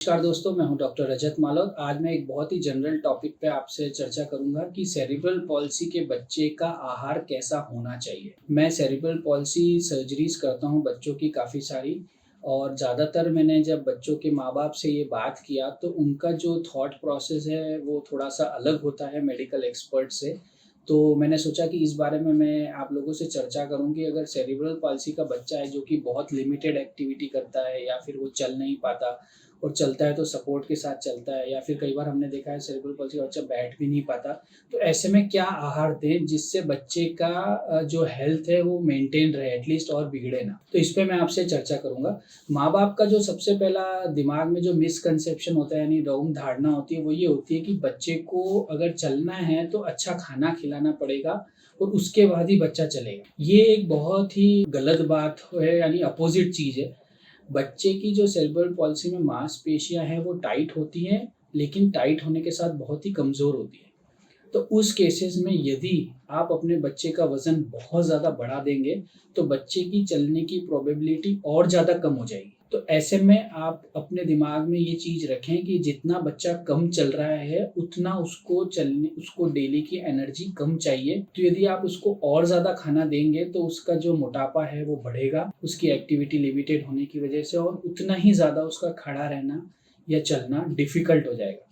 नमस्कार दोस्तों, मैं हूं डॉक्टर रजत मालव। आज मैं एक बहुत ही जनरल टॉपिक पे आपसे चर्चा करूंगा कि सेरिब्रल पॉल्सी के बच्चे का आहार कैसा होना चाहिए। मैं सेरिब्रल पॉल्सी सर्जरीज करता हूं बच्चों की काफ़ी सारी, और ज़्यादातर मैंने जब बच्चों के माँ-बाप से ये बात किया तो उनका जो थॉट प्रोसेस है वो थोड़ा-सा अलग होता है मेडिकल एक्सपर्ट से। तो मैंने सोचा कि इस बारे में मैं आप लोगों से चर्चा करूँ कि अगर सेरिब्रल पॉल्सी का बच्चा है जो कि बहुत लिमिटेड एक्टिविटी करता है या फिर वो चल नहीं पाता, और चलता है तो सपोर्ट के साथ चलता है, या फिर कई बार हमने देखा है सेरिब्रल पॉल्सी का बच्चा बैठ भी नहीं पाता, तो ऐसे में क्या आहार दें जिससे बच्चे का जो हेल्थ है वो मेंटेन रहे एटलीस्ट और बिगड़े ना। तो इस पे मैं आपसे चर्चा करूँगा। माँ-बाप का जो सबसे पहला दिमाग में जो मिसकंसेप्शन होता है यानी रॉन्ग धारणा होती है वो ये होती है कि बच्चे को अगर चलना है तो अच्छा खाना खिलाना पड़ेगा और उसके बाद ही बच्चा चलेगा। ये एक बहुत ही गलत बात है, यानी अपोज़िट चीज़ है। बच्चे की जो सेरेब्रल पॉल्सी में मांसपेशियाँ हैं वो टाइट होती हैं, लेकिन टाइट होने के साथ बहुत ही कमज़ोर होती हैं। तो उस केसेस में यदि आप अपने बच्चे का वज़न बहुत ज़्यादा बढ़ा देंगे, तो बच्चे की चलने की प्रोबेबिलिटी और ज़्यादा कम हो जाएगी। तो ऐसे में आप अपने दिमाग में ये चीज़ रखें कि जितना बच्चा कम चल रहा है, उतना उसको डेली की एनर्जी कम चाहिए। तो यदि आप उसको और ज़्यादा खाना देंगे, तो उसका जो मोटापा है वो बढ़ेगा, उसकी एक्टिविटी लिमिटेड होने की वजह से, और उतना ही ज़्यादा उसका खड़ा रहना या चलना डिफ़िकल्ट हो जाएगा।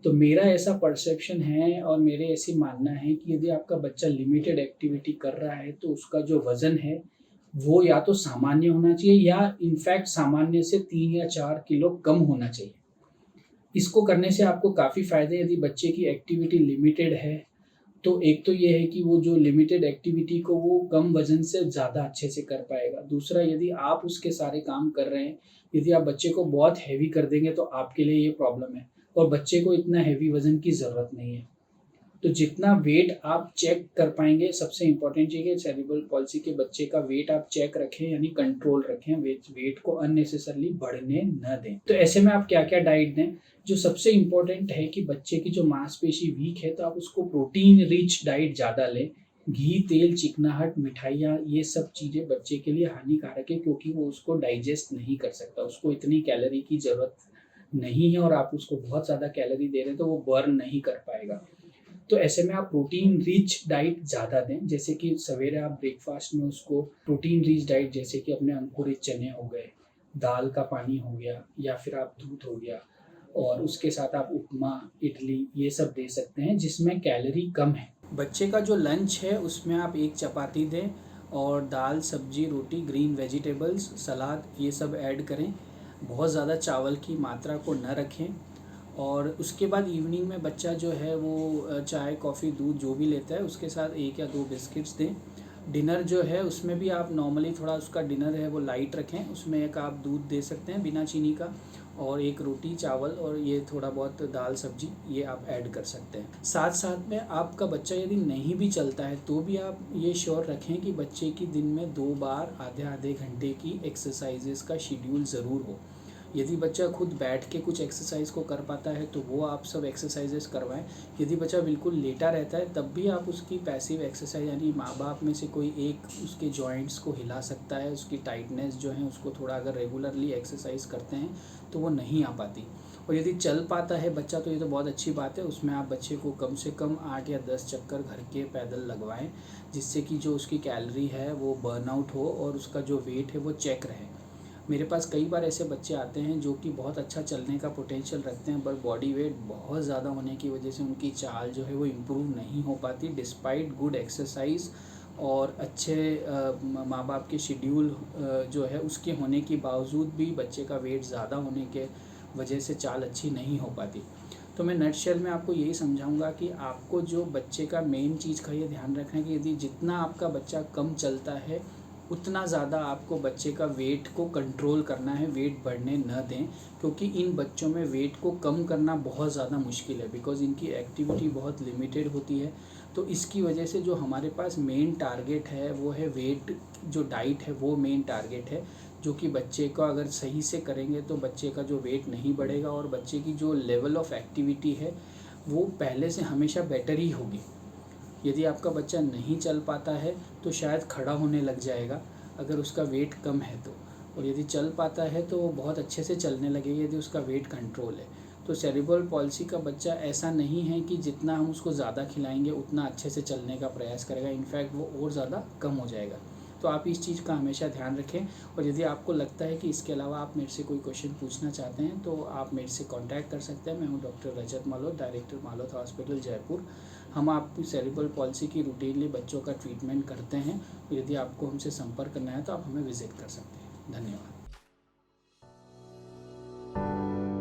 तो मेरा ऐसा परसेप्शन है और मेरे ऐसी मानना है कि यदि आपका बच्चा लिमिटेड एक्टिविटी कर रहा है तो उसका जो वज़न है वो या तो सामान्य होना चाहिए या इनफैक्ट सामान्य से 3 या 4 किलो कम होना चाहिए। इसको करने से आपको काफ़ी फ़ायदे, यदि बच्चे की एक्टिविटी लिमिटेड है, तो एक तो ये है कि वो जो लिमिटेड एक्टिविटी को वो कम वज़न से ज़्यादा अच्छे से कर पाएगा। दूसरा, यदि आप उसके सारे काम कर रहे हैं, यदि आप बच्चे को बहुत हेवी कर देंगे तो आपके लिए ये प्रॉब्लम है, और बच्चे को इतना हेवी वज़न की ज़रूरत नहीं है। तो जितना वेट आप चेक कर पाएँगे, सबसे इम्पोर्टेंट चीज़ है सेरेब्रल पॉल्सी के बच्चे का वेट आप चेक रखें, यानी कंट्रोल रखें, वेट को अननेसेसरली बढ़ने ना दें। तो ऐसे में आप क्या-क्या डाइट दें? जो सबसे इम्पोर्टेंट है कि बच्चे की जो मांसपेशी वीक है तो आप उसको प्रोटीन रिच डाइट ज़्यादा लें। घी, तेल, चिकनाहट, मिठाइयाँ, ये सब चीज़ें बच्चे के लिए हानिकारक है क्योंकि वो उसको डाइजेस्ट नहीं कर सकता। उसको इतनी कैलोरी की ज़रूरत नहीं है और आप उसको बहुत ज़्यादा कैलोरी दे रहे हैं तो वो बर्न नहीं कर पाएगा। तो ऐसे में आप प्रोटीन रिच डाइट ज़्यादा दें, जैसे कि सवेरे आप ब्रेकफ़ास्ट में उसको प्रोटीन रिच डाइट, जैसे कि अपने अंकुरित चने हो गए, दाल का पानी हो गया, या फिर आप दूध हो गया, और उसके साथ आप उपमा, इडली ये सब दे सकते हैं जिसमें कैलोरी कम है। बच्चे का जो लंच है उसमें आप 1 चपाती दें और दाल, सब्ज़ी, रोटी, ग्रीन वेजिटेबल्स, सलाद ये सब ऐड करें। बहुत ज़्यादा चावल की मात्रा को न रखें। और उसके बाद इवनिंग में बच्चा जो है वो चाय, कॉफ़ी, दूध जो भी लेता है उसके साथ 1 या 2 बिस्किट्स दें। डिनर जो है उसमें भी आप नॉर्मली थोड़ा उसका डिनर है वो लाइट रखें, उसमें एक आप दूध दे सकते हैं बिना चीनी का, और 1 रोटी, चावल और ये थोड़ा बहुत दाल, सब्जी ये आप ऐड कर सकते हैं। साथ-साथ में आपका बच्चा यदि नहीं भी चलता है तो भी आप ये श्योर रखें कि बच्चे की दिन में 2 बार आधे-आधे घंटे की एक्सरसाइज़ेज़ का शेड्यूल ज़रूर हो। यदि बच्चा खुद बैठ के कुछ एक्सरसाइज को कर पाता है तो वो आप सब एक्सरसाइजेस करवाएं। यदि बच्चा बिल्कुल लेटा रहता है तब भी आप उसकी पैसिव एक्सरसाइज, यानी माँ बाप में से कोई एक उसके जॉइंट्स को हिला सकता है, उसकी टाइटनेस जो है उसको थोड़ा अगर रेगुलरली एक्सरसाइज करते हैं तो वो नहीं आ पाती। और यदि चल पाता है बच्चा तो ये तो बहुत अच्छी बात है, उसमें आप बच्चे को कम से कम 8 या 10 चक्कर घर के पैदल लगवाएं, जिससे कि जो उसकी कैलोरी है वो बर्नआउट हो और उसका जो वेट है वो चेक रहे। मेरे पास कई बार ऐसे बच्चे आते हैं जो कि बहुत अच्छा चलने का पोटेंशियल रखते हैं, पर बॉडी वेट बहुत ज़्यादा होने की वजह से उनकी चाल जो है वो इम्प्रूव नहीं हो पाती डिस्पाइट गुड एक्सरसाइज और अच्छे माँ बाप के शेड्यूल जो है उसके होने के बावजूद भी बच्चे का वेट ज़्यादा होने के वजह से चाल अच्छी नहीं हो पाती। तो मैं नटशेल में आपको यही समझाऊंगा कि आपको जो बच्चे का मेन चीज़ का ये ध्यान रखना है कि यदि जितना आपका बच्चा कम चलता है उतना ज़्यादा आपको बच्चे का वेट को कंट्रोल करना है, वेट बढ़ने न दें, क्योंकि इन बच्चों में वेट को कम करना बहुत ज़्यादा मुश्किल है बिकॉज़ इनकी एक्टिविटी बहुत लिमिटेड होती है। तो इसकी वजह से जो हमारे पास मेन टारगेट है वो है वेट, जो डाइट है वो मेन टारगेट है, जो कि बच्चे का अगर सही से करेंगे तो बच्चे का जो वेट नहीं बढ़ेगा और बच्चे की जो लेवल ऑफ एक्टिविटी है वो पहले से हमेशा बेटर ही होगी। यदि आपका बच्चा नहीं चल पाता है तो शायद खड़ा होने लग जाएगा अगर उसका वेट कम है तो। और यदि चल पाता है तो बहुत अच्छे से चलने लगेगा यदि उसका वेट कंट्रोल है। तो सेरिब्रल पॉलिसी का बच्चा ऐसा नहीं है कि जितना हम उसको ज़्यादा खिलाएंगे उतना अच्छे से चलने का प्रयास करेगा, इनफैक्ट वो और ज़्यादा कम हो जाएगा। तो आप इस चीज़ का हमेशा ध्यान रखें। और यदि आपको लगता है कि इसके अलावा आप मेरे से कोई क्वेश्चन पूछना चाहते हैं तो आप मेरे से कांटेक्ट कर सकते हैं। मैं हूं डॉक्टर रजत मालोत, डायरेक्टर मालोत हॉस्पिटल जयपुर। हम आपकी सेरिब्रल पॉलिसी की रूटीनली बच्चों का ट्रीटमेंट करते हैं। यदि आपको हमसे संपर्क करना है तो आप हमें विजिट कर सकते हैं। धन्यवाद।